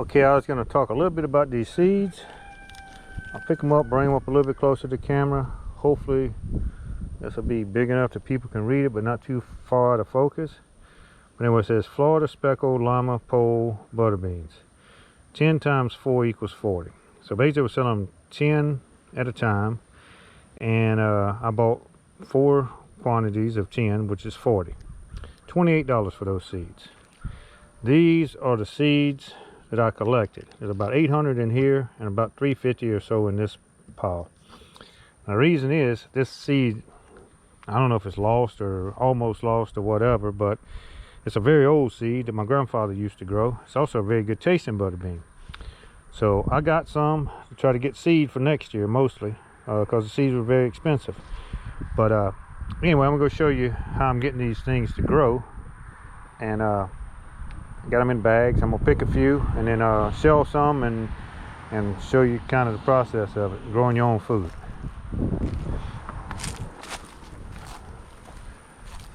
Okay, I was going to talk a little bit about these seeds. I'll pick them up, bring them up a little bit closer to the camera. Hopefully this will be big enough that people can read it, but not too far out of focus. But anyway, it says Florida speckled lima pole butter beans. 10 times 4 equals 40. So basically we're selling them 10 at a time. And I bought 4 quantities of 10, which is 40. $28 for those seeds. These are the seeds that I collected. There's about 800 in here and about 350 or so in this pile. Now, the reason is this seed, I don't know if it's lost or almost lost or whatever, but it's a very old seed that my grandfather used to grow. It's also a very good tasting butter bean. So I got some to try to get seed for next year mostly, because the seeds were very expensive. But anyway, I'm gonna go show you how I'm getting these things to grow. And got them in bags. I'm gonna pick a few and then shell some and show you kind of the process of it, growing your own food.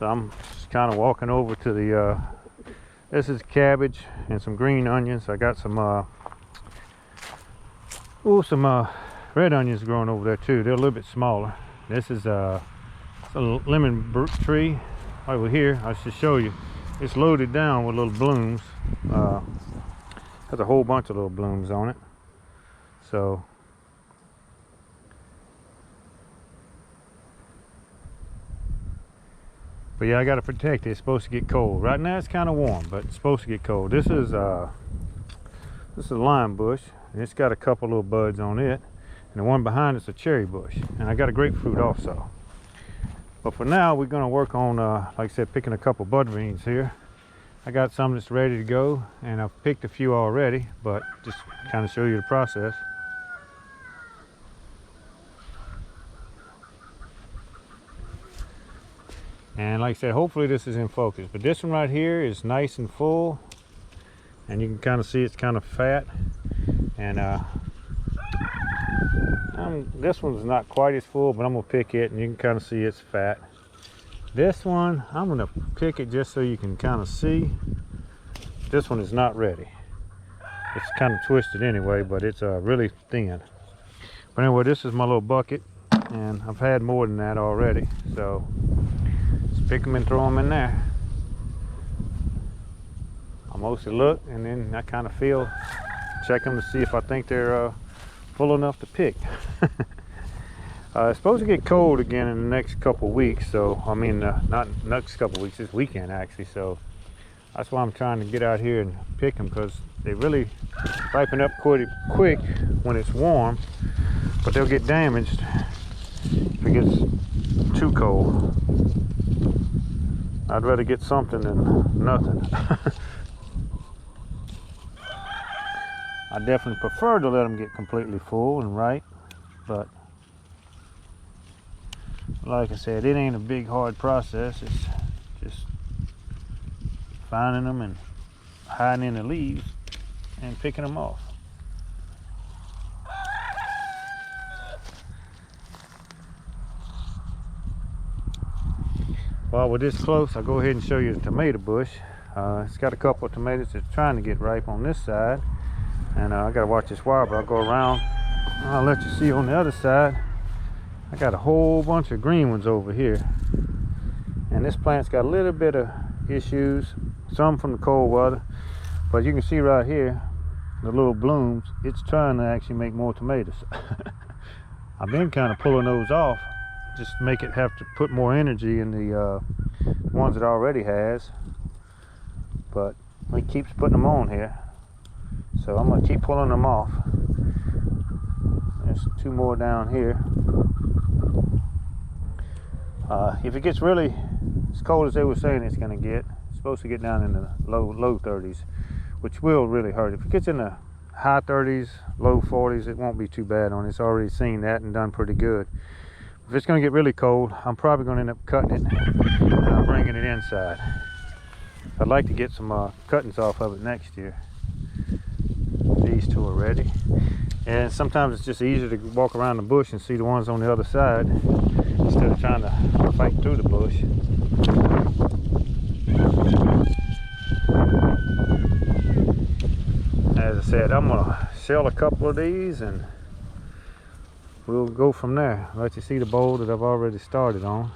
So I'm just kind of walking over to the this is cabbage and some green onions. I got some red onions growing over there too. They're a little bit smaller. This is a lemon tree over here. I should show you. It's loaded down with little blooms. Has a whole bunch of little blooms on it. So but yeah, I got to protect it. It's supposed to get cold. Right now it's kind of warm, but it's supposed to get cold. This is a lime bush, and it's got a couple little buds on it, and the one behind it's a cherry bush, and I got a grapefruit also. But for now, we're going to work on, like I said, picking a couple butter beans here. I got some that's ready to go, and I've picked a few already, but just kind of show you the process. And like I said, hopefully this is in focus. But this one right here is nice and full, and you can kind of see it's kind of fat. And this one's not quite as full, but I'm gonna pick it and you can kind of see it's fat. This one, I'm gonna pick it just so you can kind of see. This one is not ready. It's kind of twisted anyway, but it's really thin. But anyway, this is my little bucket, and I've had more than that already. So just pick them and throw them in there. I mostly look, and then I kind of feel, check them to see if I think they're full enough to pick. It's supposed to get cold again in the next couple weeks, so I mean not next couple weeks, this weekend actually. So that's why I'm trying to get out here and pick them, because they really ripen up pretty quick when it's warm, but they'll get damaged if it gets too cold. I'd rather get something than nothing. I definitely prefer to let them get completely full and ripe, but like I said, it ain't a big hard process. It's just finding them and hiding in the leaves and picking them off. While we're this close, I'll go ahead and show you the tomato bush. It's got a couple of tomatoes that's trying to get ripe on this side, and I gotta watch this wire, but I'll go around. I'll let you see on the other side. I got a whole bunch of green ones over here, and this plant's got a little bit of issues, some from the cold weather, but you can see right here the little blooms. It's trying to actually make more tomatoes. I've been kind of pulling those off, just make it have to put more energy in the ones it already has, but it keeps putting them on here, so I'm going to keep pulling them off. There's 2 more down here. If it gets really as cold as they were saying it's going to get, it's supposed to get down in the low 30s, which will really hurt. If it gets in the high 30s, low 40s, it won't be too bad on it. It's already seen that and done pretty good. If it's going to get really cold, I'm probably going to end up cutting it and bringing it inside. I'd like to get some cuttings off of it next year. These 2 are ready. And sometimes it's just easier to walk around the bush and see the ones on the other side instead of trying to fight through the bush. As I said, I'm gonna shell a couple of these and we'll go from there. Let you see the bowl that I've already started on.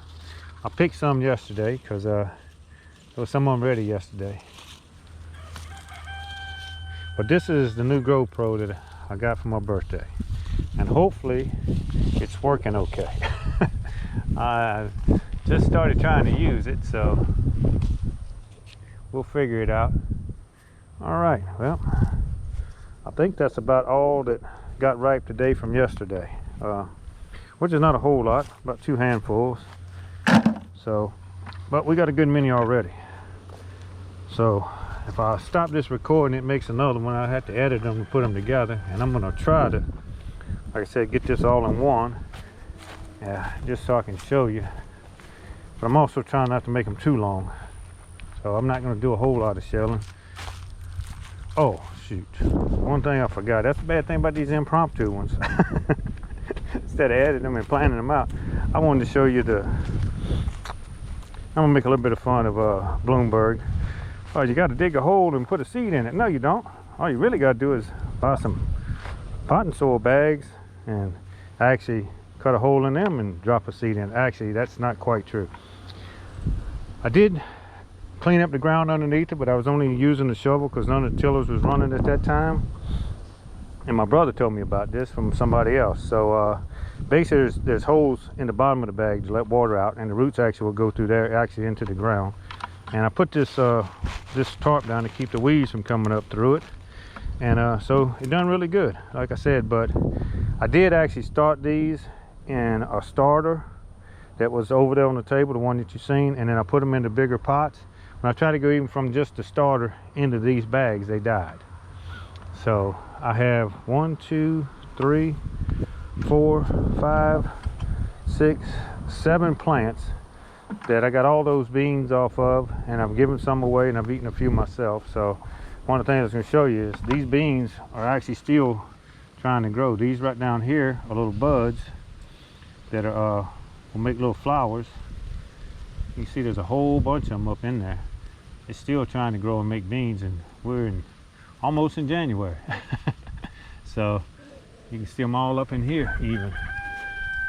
I picked some yesterday because there was some of them ready yesterday. But this is the new GoPro that I got for my birthday. And hopefully it's working okay. I just started trying to use it, so we'll figure it out. All right, well, I think that's about all that got ripe today from yesterday, which is not a whole lot, about 2 handfuls. So, but we got a good many already. So if I stop this recording, it makes another one. I have to edit them and put them together, and I'm gonna try to, like I said, get this all in one, just so I can show you. But I'm also trying not to make them too long, so I'm not gonna do a whole lot of shelling. Oh shoot, one thing I forgot. That's the bad thing about these impromptu ones. Instead of editing them and planning them out, I wanted to show you I'm gonna make a little bit of fun of Bloomberg. Oh, you got to dig a hole and put a seed in it. No, you don't. All you really got to do is buy some potting soil bags and actually cut a hole in them and drop a seed in. Actually, that's not quite true. I did clean up the ground underneath it, but I was only using the shovel because none of the tillers was running at that time. And my brother told me about this from somebody else. So basically there's holes in the bottom of the bag to let water out, and the roots actually will go through there, actually into the ground. And I put this this tarp down to keep the weeds from coming up through it. And so it done really good, like I said. But I did actually start these in a starter that was over there on the table, the one that you've seen, and then I put them into bigger pots. When I tried to go even from just the starter into these bags, they died. So I have 1, 2, 3, 4, 5, 6, 7 plants that I got all those beans off of, and I've given some away and I've eaten a few myself. So one of the things I was going to show you is these beans are actually still trying to grow. These right down here are little buds that are will make little flowers. You can see there's a whole bunch of them up in there. It's still trying to grow and make beans, and we're almost in January. So you can see them all up in here even.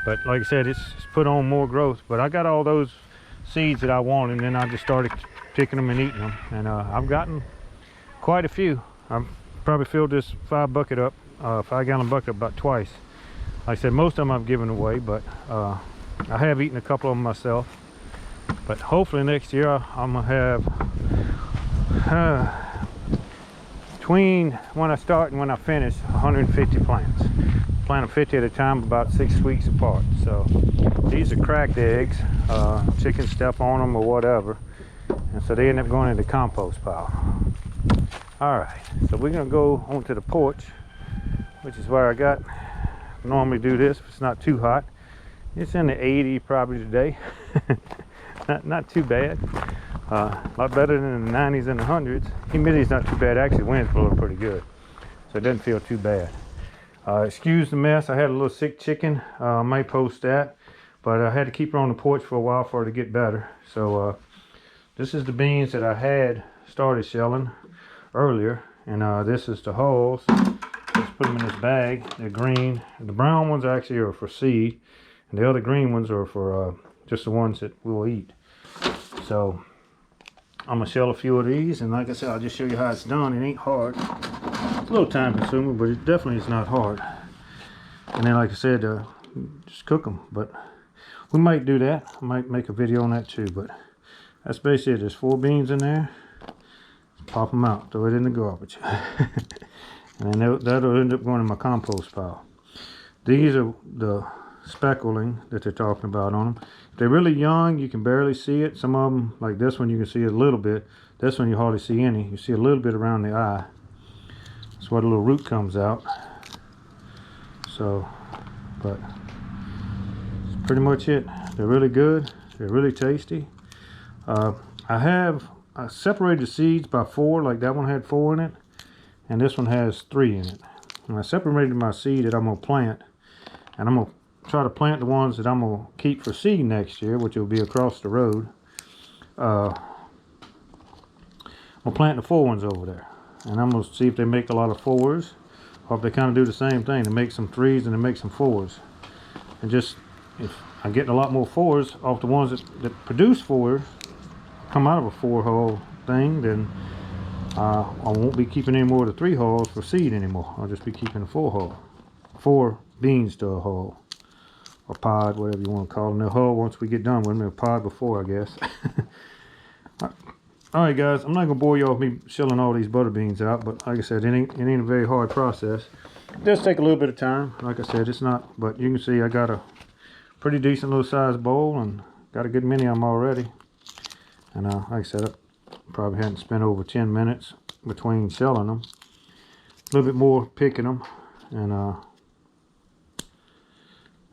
But like I said, it's put on more growth. But I got all those seeds that I wanted, and then I just started picking them and eating them. And I've gotten quite a few. I've probably filled this 5 gallon bucket about twice. Like I said, most of them I've given away, but I have eaten a couple of them myself. But hopefully next year I'm gonna have between when I start and when I finish 150 plants. Plant them 50 at a time, about 6 weeks apart. So these are cracked eggs. Chickens step on them or whatever, and so they end up going in the compost pile. All right, so we're gonna go onto the porch, which is where I normally do this if it's not too hot. It's in the 80 probably today. not too bad. A lot better than the 90s and the 100s. Humidity's not too bad. Actually, wind's blowing pretty good, so it doesn't feel too bad. Excuse the mess. I had a little sick chicken. I might post that, but I had to keep her on the porch for a while for her to get better. So this is the beans that I had started shelling earlier, and this is the hulls. Just put them in this bag. They're green. The brown ones actually are for seed, and the other green ones are for just the ones that we'll eat. So I'm gonna shell a few of these, and like I said, I'll just show you how it's done. It ain't hard. It's a little time consuming, but it definitely is not hard. And then, like I said, just cook them. But we might do that. I might make a video on that too. But that's basically it. There's 4 beans in there. Pop them out. Throw it in the garbage. And then that'll end up going in my compost pile. These are the speckling that they're talking about on them. If they're really young, you can barely see it. Some of them, like this one, you can see a little bit. This one you hardly see any. You see a little bit around the eye. That's where the little root comes out. So, but that's pretty much it. They're really good. They're really tasty. I separated the seeds by 4, like that one had 4 in it, and this one has 3 in it. And I separated my seed that I'm gonna plant, and I'm gonna try to plant the ones that I'm gonna keep for seed next year, which will be across the road. I'm gonna plant the 4 ones over there. and I'm gonna see if they make a lot of 4s, or if they kind of do the same thing. They make some 3s and they make some 4s. And just, if I'm getting a lot more 4s off the ones that produce 4s, come out of a 4-hull thing, then I won't be keeping any more of the 3 hulls for seed anymore. I'll just be keeping a 4-hull. 4 beans to a hull, or pod, whatever you want to call them. The hull once we get done with them, a pod before, I guess. Alright guys, I'm not going to bore you off me shelling all these butter beans out, but like I said, it ain't a very hard process. It does take a little bit of time. Like I said, it's not, but you can see I got a pretty decent little sized bowl and got a good many of them already. And like I said, I probably hadn't spent over 10 minutes between shelling them. A little bit more picking them. And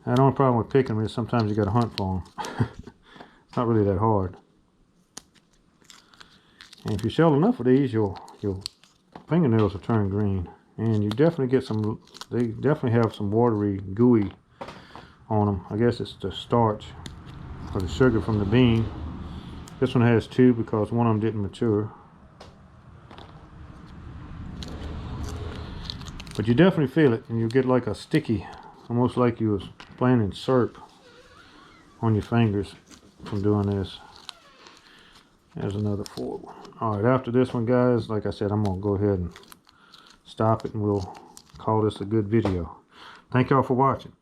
the only problem with picking them is sometimes you got to hunt for them. It's not really that hard. And if you shell enough of these, your fingernails will turn green. And you definitely get some, they definitely have some watery, gooey on them. I guess it's the starch or the sugar from the bean. This one has 2 because one of them didn't mature. But you definitely feel it, and you get like a sticky, almost like you was playing in syrup on your fingers from doing this. There's another 4. Alright, after this one, guys, like I said, I'm going to go ahead and stop it, and we'll call this a good video. Thank y'all for watching.